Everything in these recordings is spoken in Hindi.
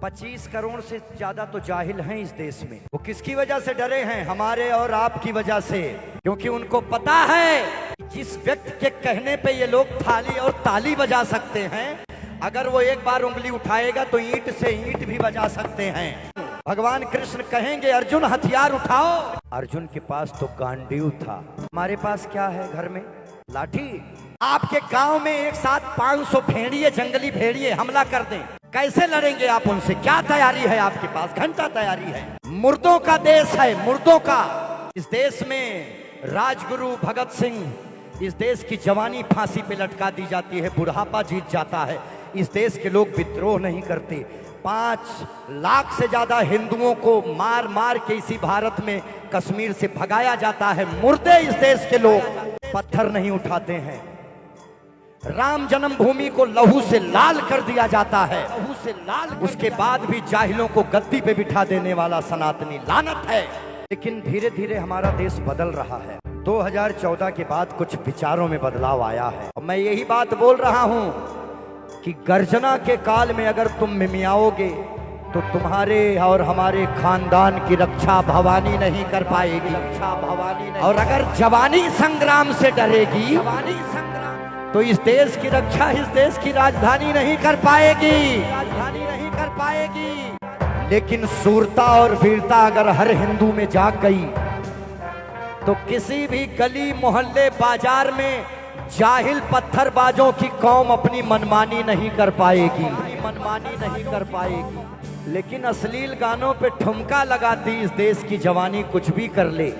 25 करोड़ से ज्यादा तो जाहिल हैं इस देश में। वो किसकी वजह से डरे हैं? हमारे और आपकी वजह से। क्योंकि उनको पता है कि जिस व्यक्ति के कहने पे ये लोग थाली और ताली बजा सकते हैं, अगर वो एक बार उंगली उठाएगा तो ईंट से ईंट भी बजा सकते हैं। भगवान कृष्ण कहेंगे अर्जुन हथियार उठाओ। अर्जुन के पास तो गांडीव था, हमारे पास क्या है घर में? लाठी। आपके गांव में एक साथ 500 भेड़िए, जंगली भेड़िए हमला कर दें, कैसे लड़ेंगे आप उनसे? क्या तैयारी है आपके पास? घंटा तैयारी है। मुर्दों का देश है, मुर्दों का। इस देश में राजगुरु भगत सिंह, इस देश की जवानी फांसी पे लटका दी जाती है, बुढ़ापा जीत जाता है। इस देश के लोग विद्रोह नहीं करते। 5 लाख से ज्यादा हिंदुओं को मार मार के इसी भारत में कश्मीर से भगाया जाता है। मुर्दे इस देश के लोग पत्थर नहीं उठाते हैं। राम जन्मभूमि को लहू से लाल कर दिया जाता है, लहू से लाल। उसके बाद भी जाहिलों को गद्दी पे बिठा देने वाला सनातनी लानत है। लेकिन धीरे धीरे हमारा देश बदल रहा है। 2014 के बाद कुछ विचारों में बदलाव आया है। मैं यही बात बोल रहा हूं कि गर्जना के काल में अगर तुम मिमियाओगे तो तुम्हारे और हमारे खानदान की रक्षा भवानी नहीं कर पाएगी। रक्षा भवानी नहीं। और अगर जवानी संग्राम से डरेगी, जवानी संग्राम, तो इस देश की रक्षा इस देश की राजधानी नहीं कर पाएगी, राजधानी नहीं कर पाएगी। लेकिन सूरता और वीरता अगर हर हिंदू में जाग गई तो किसी भी गली मोहल्ले बाजार में जाहिल पत्थरबाजों की कौम अपनी मनमानी नहीं कर पाएगी, मनमानी नहीं कर पाएगी। लेकिन अश्लील गानों पे ठुमका लगाती इस देश की जवानी कुछ भी कर ले,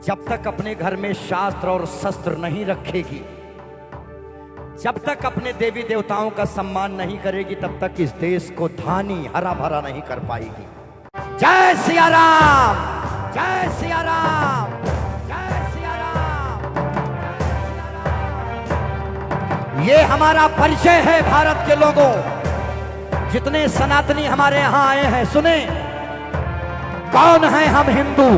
जब तक अपने घर में शास्त्र और शस्त्र नहीं रखेगी, जब तक अपने देवी देवताओं का सम्मान नहीं करेगी, तब तक इस देश को धानी हरा भरा नहीं कर पाएगी। जय सिया राम, जय सिया राम, जय सिया राम। ये हमारा परिचय है भारत के लोगों। जितने सनातनी हमारे यहां आए हैं, सुने कौन है हम? हिंदू,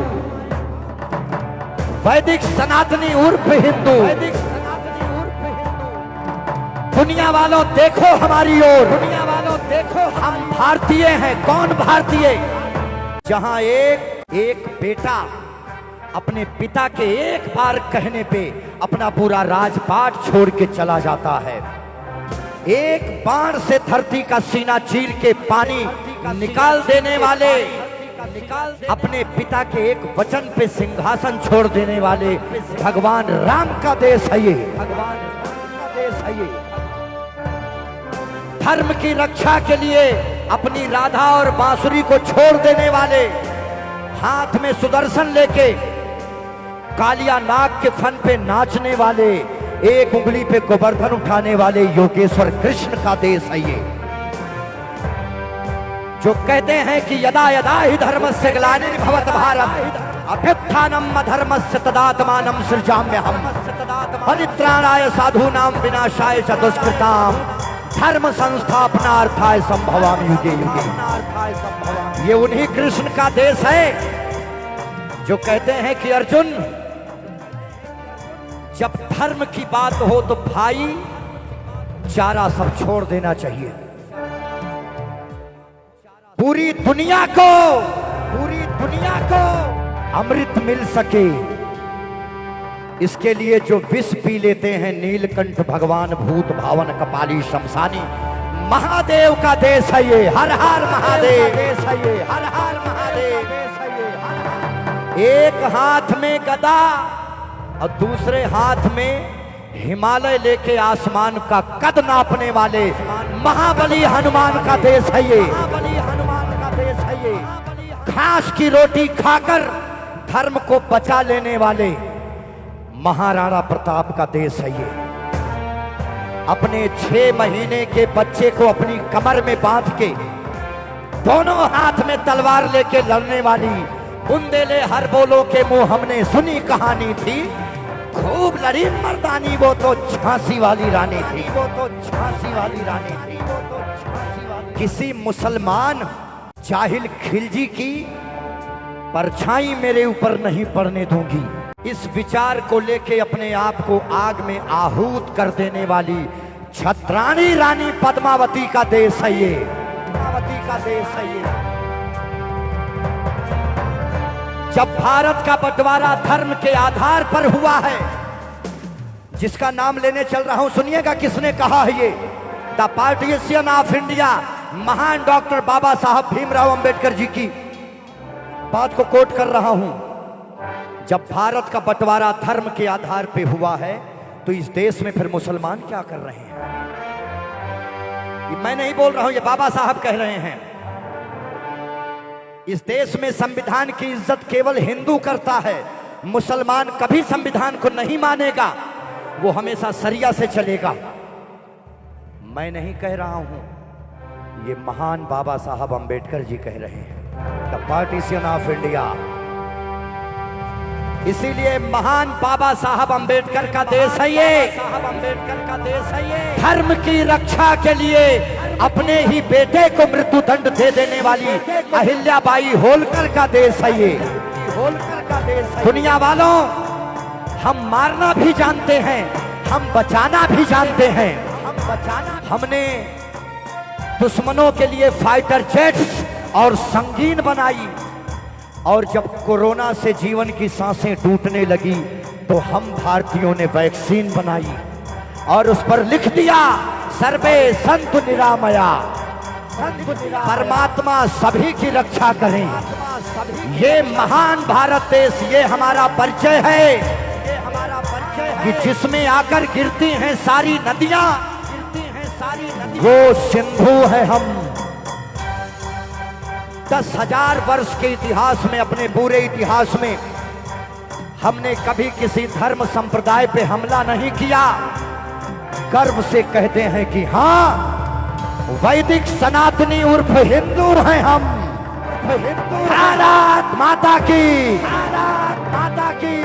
वैदिक सनातनी उर्फ हिंदू, वैदिक सनातनी उर्फ हिंदू। दुनिया वालों देखो हमारी ओर, दुनिया वालों देखो, हम भारतीय हैं। कौन भारतीय? जहां एक बेटा अपने पिता के एक बार कहने पे अपना पूरा राजपाट छोड़ के चला जाता है। एक बाण से धरती का सीना चीर के पानी निकाल देने वाले, अपने पिता के एक वचन पे सिंहासन छोड़ देने वाले भगवान राम का देश है ये, भगवान राम का देश है ये। धर्म की रक्षा के लिए अपनी राधा और बांसुरी को छोड़ देने वाले, हाथ में सुदर्शन लेके कालिया नाग के फन पे नाचने वाले, एक उंगली पे गोवर्धन उठाने वाले योगेश्वर कृष्ण का देश है ये। जो कहते हैं कि यदा यदा ही धर्मस्य ग्लानिर्भवत भारत अभ्युत्थानम् अधर्मस्य तदात्मानं सृजाम्यहम् परित्राणाय साधूनां विनाशाय च दुष्कृताम् धर्म संस्थापनार्थाय संभवामि युगे युगे। ये उन्हीं कृष्ण का देश है जो कहते हैं कि अर्जुन, जब धर्म की बात हो तो भाई चारा सब छोड़ देना चाहिए। पूरी दुनिया को अमृत मिल सके, इसके लिए जो विष पी लेते हैं नीलकंठ भगवान भूत भावन कपाली शमशानी, महादेव का देश है ये। हर हर महादेव देश है ये, हर हर महादेव देश है ये। एक हाथ में गदा और दूसरे हाथ में हिमालय लेके आसमान का कद नापने वाले महाबली हनुमान का देश है ये, महाबली हनुमान का देश है ये। घास की रोटी खाकर धर्म को बचा लेने वाले महाराणा प्रताप का देश है ये। अपने 6 महीने के बच्चे को अपनी कमर में बांध के दोनों हाथ में तलवार लेके लड़ने वाली बुंदेले हर बोलो के मुंह हमने सुनी कहानी थी, खूब लड़ी मर्दानी, वो तो झांसी वाली रानी थी, वो तो झांसी वाली रानी थी, वो तो झांसी वाली। किसी मुसलमान जाहिल खिलजी की परछाई मेरे ऊपर नहीं पड़ने दूंगी। इस विचार को लेके अपने आप को आग में आहूत कर देने वाली छत्राणी रानी पद्मावती का देश है ये। उन्नति का देश है ये। जब भारत का बंटवारा धर्म के आधार पर हुआ है, जिसका नाम लेने चल रहा हूं, सुनिएगा किसने कहा है ये। द पार्टीशन ऑफ इंडिया, महान डॉक्टर बाबा साहब भीमराव अंबेडकर जी की बात को कोट कर रहा हूं। जब भारत का बंटवारा धर्म के आधार पे हुआ है, तो इस देश में फिर मुसलमान क्या कर रहे हैं? ये मैं नहीं बोल रहा हूं, ये बाबा साहब कह रहे हैं। इस देश में संविधान की इज्जत केवल हिंदू करता है, मुसलमान कभी संविधान को नहीं मानेगा, वो हमेशा शरिया से चलेगा। मैं नहीं कह रहा हूं, ये महान बाबा साहब अंबेडकर जी कह रहे हैं। The partition of India. इसीलिए महान बाबा साहब अंबेडकर का देश है ये, साहब अंबेडकर का देश है ये। धर्म की रक्षा के लिए अपने ही बेटे को मृत्युदंड दे देने वाली अहिल्याबाई होलकर का देश है ये, होलकर का देश है। दुनिया वालों, हम मारना भी जानते हैं, हम बचाना भी जानते हैं। हमने दुश्मनों के लिए फाइटर जेट्स और संगीन बनाई, और जब कोरोना से जीवन की सांसें टूटने लगी तो हम भारतीयों ने वैक्सीन बनाई और उस पर लिख दिया सर्वे संतु निरामया, परमात्मा सभी की रक्षा करें। ये महान भारत देश, ये हमारा परिचय है, ये हमारा परिचय है कि जिसमें आकर गिरती हैं सारी नदियां, वो सिंधु है। हम 10,000 वर्ष के इतिहास में, अपने पूरे इतिहास में हमने कभी किसी धर्म संप्रदाय पे हमला नहीं किया। गर्व से कहते हैं कि हाँ, वैदिक सनातनी उर्फ हिंदू हैं हम। भारत माता की, भारत माता की।